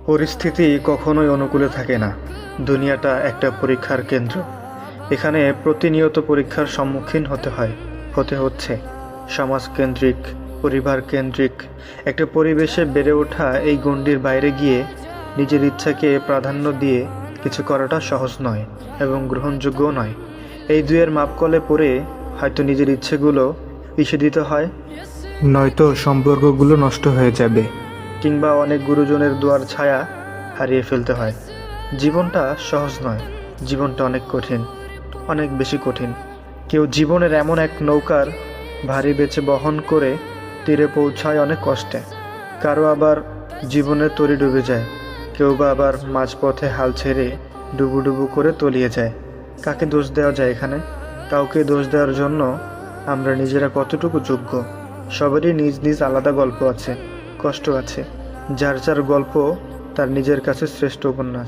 পরিস্থিতি কখনোই অনুকূলে থাকে না। দুনিয়াটা একটা পরীক্ষার কেন্দ্র। এখানে প্রতিনিয়ত পরীক্ষার সম্মুখীন হতে হচ্ছে। সমাজকেন্দ্রিক, পরিবার কেন্দ্রিক একটা পরিবেশে বেড়ে ওঠা এই গণ্ডির বাইরে গিয়ে নিজের ইচ্ছাকে প্রাধান্য দিয়ে কিছু করাটা সহজ নয় এবং গ্রহণযোগ্যও নয়। এই দুয়ের মাপকলে পড়ে হয়তো নিজের ইচ্ছেগুলো পিষে দিতে হয়, নয়তো সম্পর্কগুলো নষ্ট হয়ে যাবে, কিংবা অনেক গুরুজনের দুয়ার ছায়া হারিয়ে ফেলতে হয়। জীবনটা সহজ নয়, জীবনটা অনেক কঠিন, অনেক বেশি কঠিন। কেউ জীবনের এমন এক নৌকার ভারী বেচে বহন করে তীরে পৌঁছায় অনেক কষ্টে, কারো আবার জীবনের তরি ডুবে যায়, কেউ বা আবার মাঝপথে হাল ছেড়ে ডুবু করে তলিয়ে যায়। কাকে দোষ দেওয়া যায় এখানে? কাউকে দোষ দেওয়ার জন্য আমরা নিজেরা কতটুকু যোগ্য? সবারই নিজ নিজ আলাদা গল্প আছে, কষ্ট আছে। যার যার গল্প তার নিজের কাছে শ্রেষ্ঠ উপন্যাস।